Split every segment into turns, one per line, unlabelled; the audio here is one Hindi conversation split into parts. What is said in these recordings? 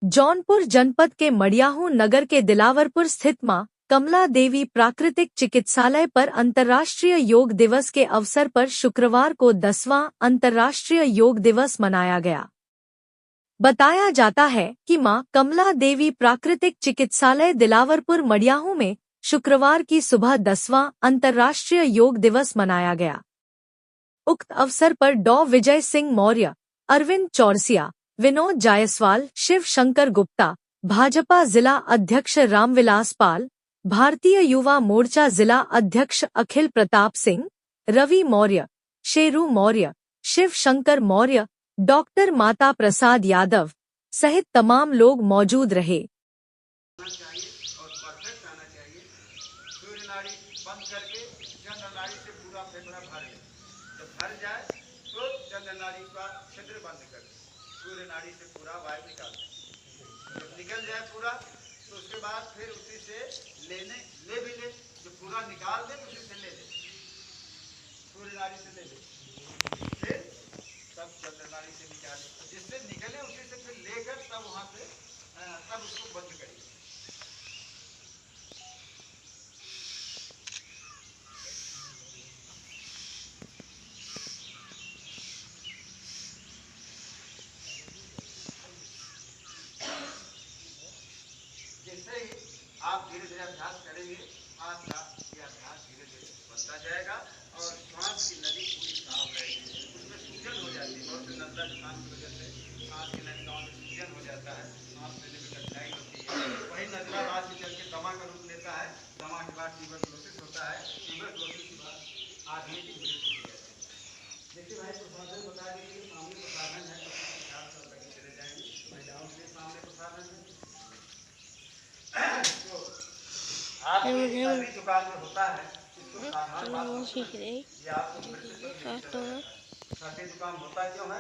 जौनपुर जनपद के मडियाहू नगर के दिलावरपुर स्थित मां कमला देवी प्राकृतिक चिकित्सालय पर अंतर्राष्ट्रीय योग दिवस के अवसर पर शुक्रवार को 10वां अंतर्राष्ट्रीय योग दिवस मनाया गया। बताया जाता है कि मां कमला देवी प्राकृतिक चिकित्सालय दिलावरपुर मडियाहू में शुक्रवार की सुबह 10वां अंतर्राष्ट्रीय योग दिवस मनाया गया। उक्त अवसर पर डॉ विजय सिंह मौर्य, अरविंद चौरसिया, विनोद जायसवाल, शिव शंकर गुप्ता, भाजपा जिला अध्यक्ष रामविलास पाल, भारतीय युवा मोर्चा जिला अध्यक्ष अखिल प्रताप सिंह, रवि मौर्य, शेरू मौर्य, शिव शंकर मौर्य, डॉक्टर माता प्रसाद यादव सहित तमाम लोग मौजूद रहे।
भर जाए तो चंद्र नाड़ी का छिद्र बंद कर दे, सूर्य नाड़ी से पूरा वायु निकाल दे। जब निकल जाए पूरा तो उसके बाद फिर उसी से ले जो पूरा निकाल दे उसी से ले ले, सूर्य नाड़ी से ले ले, फिर तब चंद्र नाड़ी से निकाले, जिससे निकले उसी से फिर लेकर तब वहाँ से तब उसको बंद करिए। जैसे ही आप धीरे धीरे अभ्यास करेंगे आपका ये अभ्यास धीरे धीरे बनता जाएगा और श्वास की नली पूरी साफ रहेगी, उसमें सूजन हो जाती है। बहुत से नजला जुकाम की वजह से सांस की नलिकाओं में सूजन हो जाता है, सांस लेने में कठिनाई होती है। वही नजला बाद में चल के दमा का रूप लेता है, दमा के बाद ट्यूबरक्लोसिस होता है, ट्यूबरक्लोसिस के बाद आदमी की मृत्यु हो जाती है। देखिए भाई प्रसाधन बता दीजिए, सामने प्रसाधन है, चले जाएंगे महिलाओं के सामने प्रसाधन है। आप सर्दी जुकाम जो होता है इसको साधारण बात ये आपको सर्दी जुकाम होता क्यों है?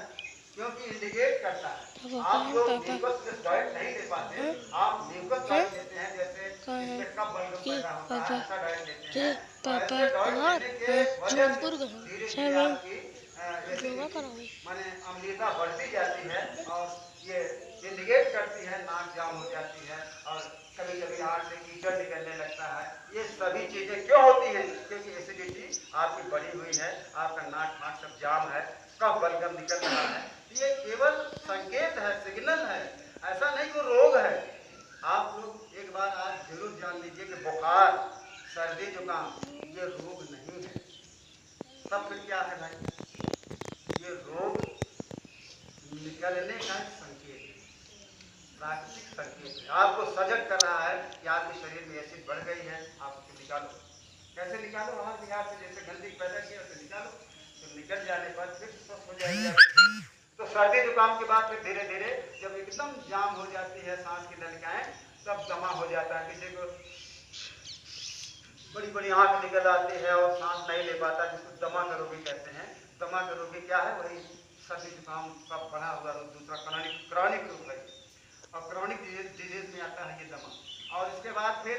क्योंकि इंडिकेट करता है आप लोग म्यूकस डाइट नहीं ले पाते, आप म्यूकस डाइट लेते हैं, जैसे इसमें कब बल्ब पैदा होता है ऐसा डाइट लेते हैं। माने अम्लता बढ़ती जाती है और ये इंडिकेट करती है, नाक जाम हो जाती है और कभी कभी आँख से कीचड़ निकलने लगता है। ये सभी चीजें क्यों होती हैं? क्योंकि एसिडिटी आपकी बढ़ी हुई है, आपका नाक फाक सब जाम है, कफ बलगम निकल रहा है। ये केवल संकेत है, सिग्नल है, ऐसा नहीं कोई रोग है। आप लोग एक बार आज जरूर जान लीजिए कि बुखार, सर्दी जुकाम ये रोग नहीं है। सब फिर क्या है भाई? ये रोग निकलने का संकेत है, प्राकृतिक संकेत है, आपको सजग कर रहा है कि आपके शरीर में एसिड बढ़ गई है, आप उसको निकालो। कैसे निकालो? आहार विहार से जैसे गंदगी पैदा किया उसे निकालो, तो निकल जाने पर फिर स्वस्थ हो जाएगी। तो सर्दी जुकाम के बाद फिर धीरे धीरे जब एकदम जाम हो जाती है सांस की नलिकाएं, तब दमा हो जाता है। किसी को बड़ी बड़ी आंख निकल आती है और सांस नहीं ले पाता, जिसको दमा का रोगी कहते हैं। दमा का रोगी क्या है? वही सर्दी जुकाम का बढ़ा हुआ रूप, दूसरा क्रॉनिक रूप है। और क्रॉनिक डिजीज में आता है ये दमा। और इसके बाद फिर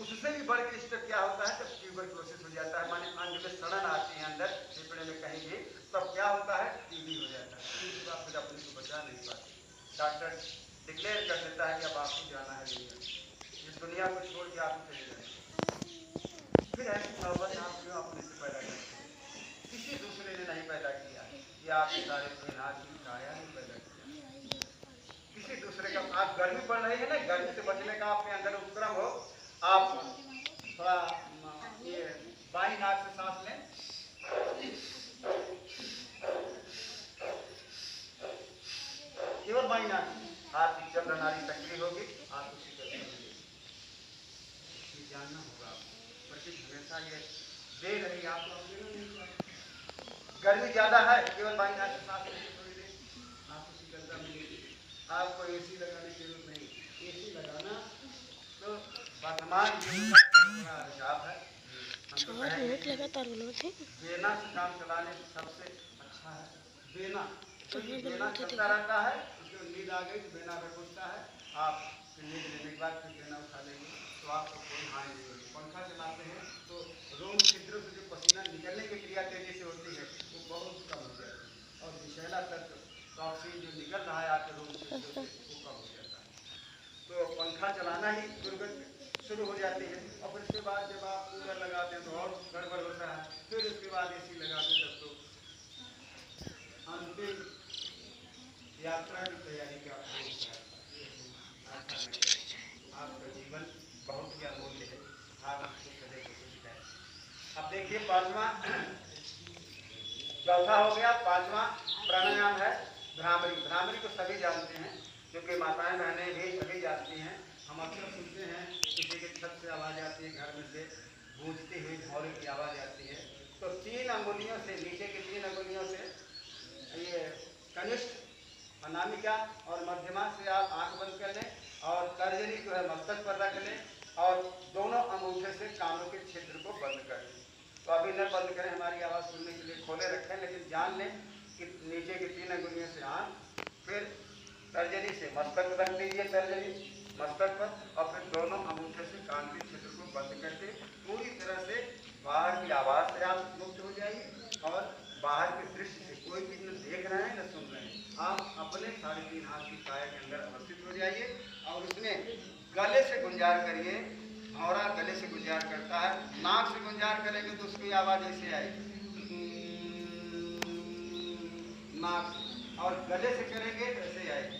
उससे भी बढ़ के स्टेप क्या होता है? जब ट्यूबरक्लोसिस हो जाता है, माने अंग में सड़न आती है, अंदर फेफड़े में कहीं भी, तब क्या होता है? टीबी हो जाता है। टीबी का फिर अपने को बचा नहीं पाते, डॉक्टर डिक्लेयर कर देता है कि अब आपको जाना है दुनिया, इस दुनिया को छोड़ के आपको चले जाना। फिर ऐसी नौबत आप क्यों अपने से पैदा करते हैं? किसी दूसरे ने नहीं पैदा किया, ये आपके सारे कायनात की काया ने पैदा किया। किसी दूसरे का, आप गर्मी पड़ रही है ना, गर्मी से बचने का आपके अंदर उपक्रम हो, आप थोड़ा ये बाई नाक से सांस लें, केवल बाई नाक, आपकी चंद्र नाड़ी सक्रिय होगी, आप उसी को जानना होगा आपको। प्रकृति हमेशा ये दे रही आपको, गर्मी ज्यादा है, केवल बाई नाक से सांस लें थोड़ी देर, आपको शीतलता मिलेगी। आपको एसी लगाने की जरूरत नहीं, एसी लगाना तो वर्तमान युग का हिसाब है। बेना से काम चलाने से सबसे अच्छा है बेना। तो ये बेना चलता रहता है, उसको नींद आ गई तो बेना पे घुसता है, आप फिर नींद लेने के बाद फिर बेना उठा लेंगे तो आपको कोई हानि नहीं होगी। पंखा चलाते हैं तो रोम छिद्रों से जो पसीना निकलने की क्रिया तेजी से होती है वो बहुत कम हो जाती है और विषैला तत्व टॉक्सिन जो निकल रहा है आपके रोम छिद्रों से वो कम हो जाता है। अंगूठा चलाना ही दुर्गंध शुरू हो जाती है। और फिर उसके बाद जब आप कूलर लगाते हैं तो और गड़बड़ होता है। फिर उसके बाद एसी लगाते हैं तब तो अंतिम यात्रा की तैयारी का आपका जीवन बहुत ही अमूल्य है। आप इसको सदैव कोशिश करें। अब देखिए पांचवा, चौथा हो गया, पांचवा प्राणायाम है भ्रामरी। भ्रामरी को सभी जानते हैं, क्योंकि माताएं बहनें भी सभी जानती हैं। हम अक्सर सुनते हैं किसी के छत से आवाज़ आती है, घर में से गूंजती हुई भौरे की आवाज़ आती है। तो 3 अंगुलियों से, नीचे की 3 अंगुलियों से, ये कनिष्ठ, अनामिका और मध्यमा से आप आंख बंद कर लें और तर्जनी जो है मस्तक पर रख लें और दोनों अंगूठे से कानों के क्षेत्र को बंद कर लें। तो अभी न बंद करें, हमारी आवाज़ सुनने के लिए खोले रखें, लेकिन जान लें कि नीचे की 3 अंगुलियों से आंख, फिर तर्जनी से मस्तक रख दीजिए, तर्जनी मस्तक पर, और फिर दोनों अंगूठे से कान के क्षेत्र को बंद करके पूरी तरह से बाहर की आवाज़ से आप मुक्त हो जाइए और बाहर के दृश्य से कोई भी न देख रहे हैं न सुन रहे हैं। आप अपने 3.5 हाथ की काया के अंदर अवस्थित हो जाइए और उसमें गले से गुंजार करिए। भौरा गले से गुंजार करता है, नाक से गुंजार करेंगे तो उसकी आवाज़ ऐसे आएगी नाक से, और गले से करेंगे तो ऐसे आएगी।